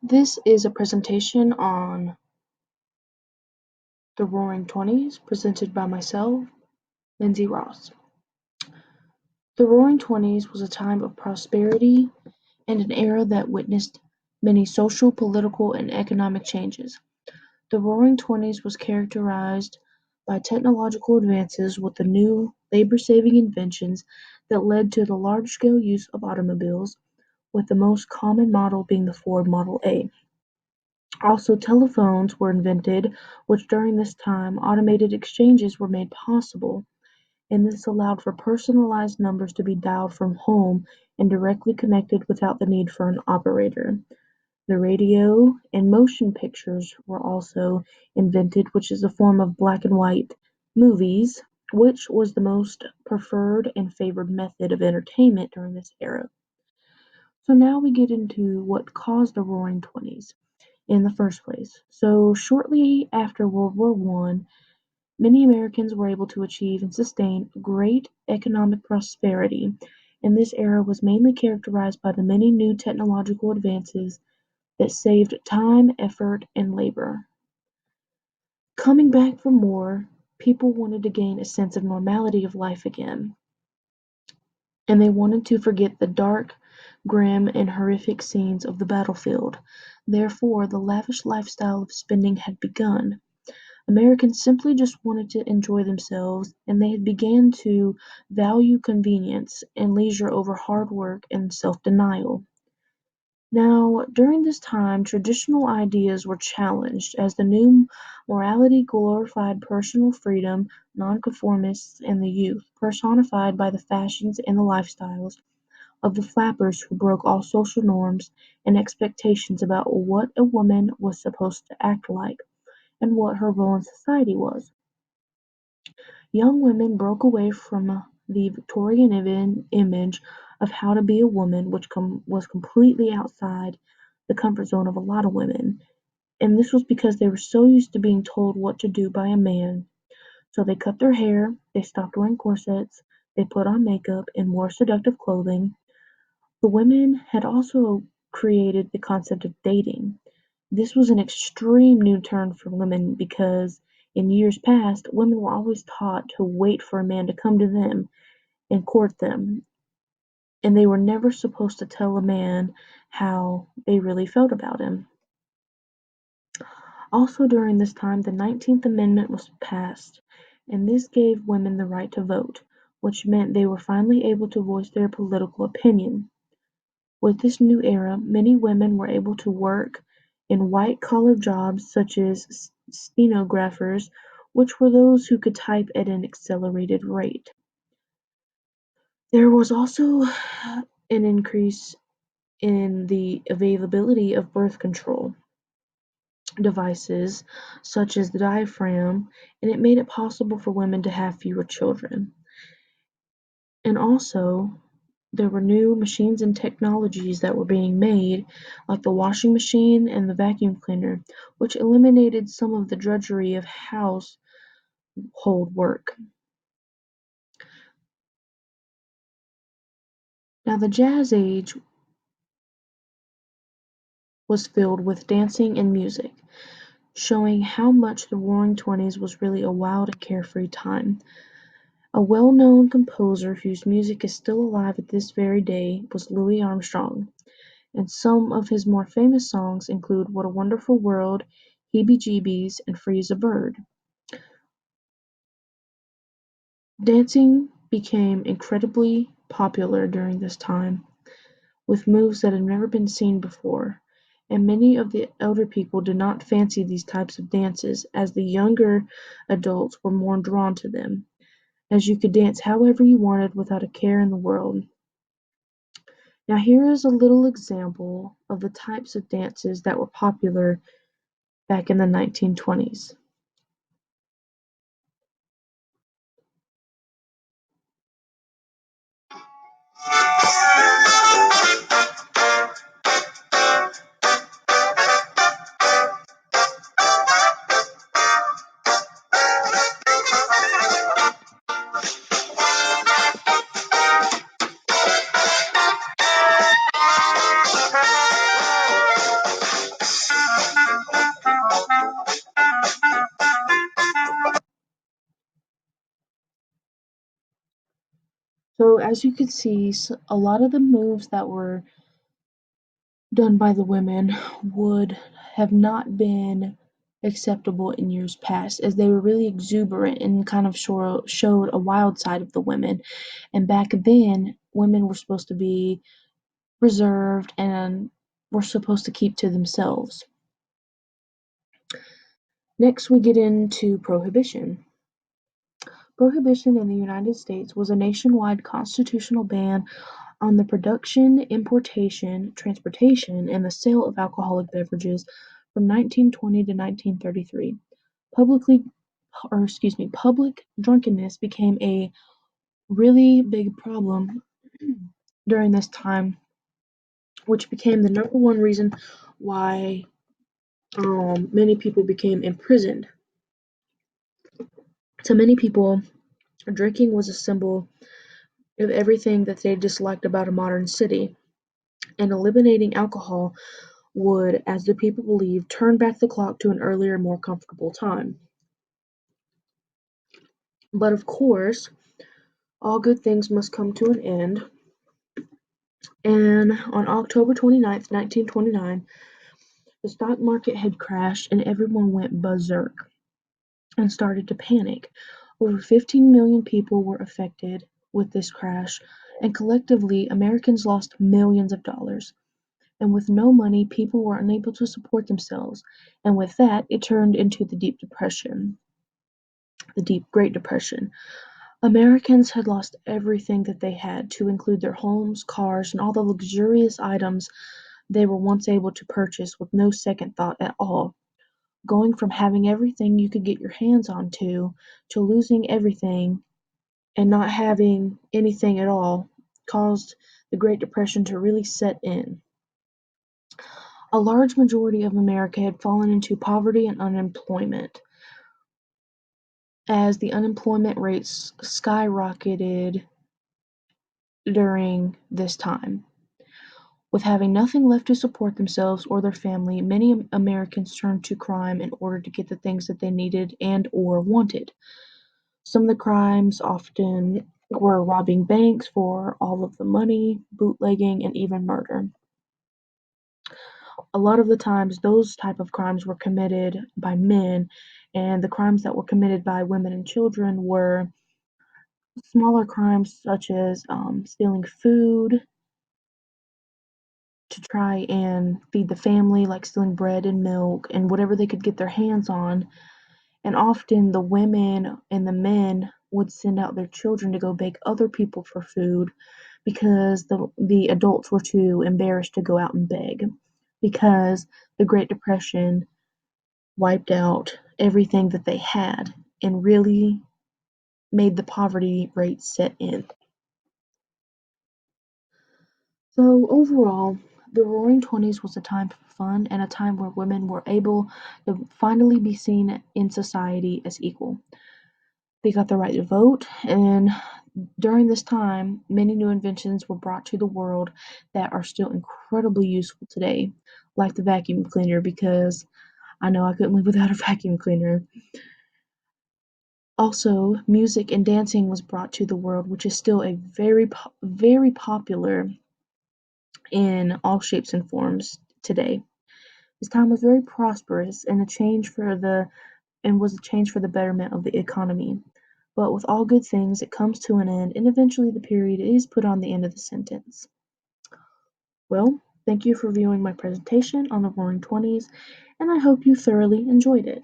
This is a presentation on the Roaring Twenties, presented by myself, Lindsey. The Roaring Twenties was a time of prosperity and an era that witnessed many social, political, and economic changes. The Roaring Twenties was characterized by technological advances with the new labor-saving inventions that led to the large-scale use of automobiles, with the most common model being the Ford Model A. Also, telephones were invented, which during this time automated exchanges were made possible, and this allowed for personalized numbers to be dialed from home and directly connected without the need for an operator. The radio and motion pictures were also invented, which is a form of black and white movies, which was the most preferred and favored method of entertainment during this era. So now we get into what caused the Roaring Twenties in the first place. So shortly after World War One, many Americans were able to achieve and sustain great economic prosperity, and this era was mainly characterized by the many new technological advances that saved time, effort, and labor. Coming back from war, people wanted to gain a sense of normality of life again, and they wanted to forget the dark, grim, and horrific scenes of the battlefield. Therefore, the lavish lifestyle of spending had begun. Americans simply just wanted to enjoy themselves, and they had began to value convenience and leisure over hard work and self-denial. Now, during this time, traditional ideas were challenged as the new morality glorified personal freedom, nonconformists, and the youth, personified by the fashions and the lifestyles of the flappers who broke all social norms and expectations about what a woman was supposed to act like and what her role in society was. Young women broke away from the Victorian image of how to be a woman, which was completely outside the comfort zone of a lot of women. And this was because they were so used to being told what to do by a man. So they cut their hair, they stopped wearing corsets, they put on makeup and wore seductive clothing. The women had also created the concept of dating. This was an extreme new turn for women because in years past, women were always taught to wait for a man to come to them and court them, and they were never supposed to tell a man how they really felt about him. Also during this time, the 19th Amendment was passed, and this gave women the right to vote, which meant they were finally able to voice their political opinion. With this new era, many women were able to work in white-collar jobs such as stenographers, which were those who could type at an accelerated rate. There was also an increase in the availability of birth control devices such as the diaphragm, and it made it possible for women to have fewer children. And also, there were new machines and technologies that were being made, like the washing machine and the vacuum cleaner, which eliminated some of the drudgery of household work. Now, the Jazz Age was filled with dancing and music, showing how much the Roaring Twenties was really a wild and carefree time. A well-known composer whose music is still alive at this very day was Louis Armstrong, and some of his more famous songs include "What a Wonderful World", "Heebie-Jeebies", and "Free as a Bird". Dancing became incredibly popular during this time, with moves that had never been seen before, and many of the elder people did not fancy these types of dances, as the younger adults were more drawn to them, as you could dance however you wanted without a care in the world. Now here is a little example of the types of dances that were popular back in the 1920s. as you can see, a lot of the moves that were done by the women would have not been acceptable in years past, as they were really exuberant and kind of showed a wild side of the women. And back then, women were supposed to be reserved and were supposed to keep to themselves. Next, we get into prohibition. Prohibition in the United States was a nationwide constitutional ban on the production, importation, transportation, and the sale of alcoholic beverages from 1920 to 1933. Public drunkenness became a really big problem during this time, which became the number one reason why many people became imprisoned. To many people, drinking was a symbol of everything that they disliked about a modern city, and eliminating alcohol would, as the people believed, turn back the clock to an earlier, more comfortable time. But of course, all good things must come to an end, and on October 29th, 1929, the stock market had crashed and everyone went berserk and started to panic. Over 15 million people were affected with this crash, and collectively, Americans lost millions of dollars. And with no money, people were unable to support themselves, and with that, it turned into the Deep Great Depression. Americans had lost everything that they had, to include their homes, cars, and all the luxurious items they were once able to purchase with no second thought at all. Going from having everything you could get your hands on to losing everything and not having anything at all caused the Great Depression to really set in. A large majority of America had fallen into poverty and unemployment, as the unemployment rates skyrocketed during this time. With having nothing left to support themselves or their family, many Americans turned to crime in order to get the things that they needed and or wanted. Some of the crimes often were robbing banks for all of the money, bootlegging, and even murder. A lot of the times those type of crimes were committed by men, and the crimes that were committed by women and children were smaller crimes such as stealing food to try and feed the family, like stealing bread and milk and whatever they could get their hands on. And often the women and the men would send out their children to go beg other people for food because the adults were too embarrassed to go out and beg, because the Great Depression wiped out everything that they had and really made the poverty rate set in. So overall, the Roaring Twenties was a time for fun and a time where women were able to finally be seen in society as equal. They got the right to vote, and during this time, many new inventions were brought to the world that are still incredibly useful today, like the vacuum cleaner, because I know I couldn't live without a vacuum cleaner. Also, music and dancing was brought to the world, which is still a very popular in all shapes and forms today. This time was very prosperous and was a change for the betterment of the economy. But with all good things, it comes to an end, and eventually the period is put on the end of the sentence. Well, thank you for viewing my presentation on the Roaring Twenties, and I hope you thoroughly enjoyed it.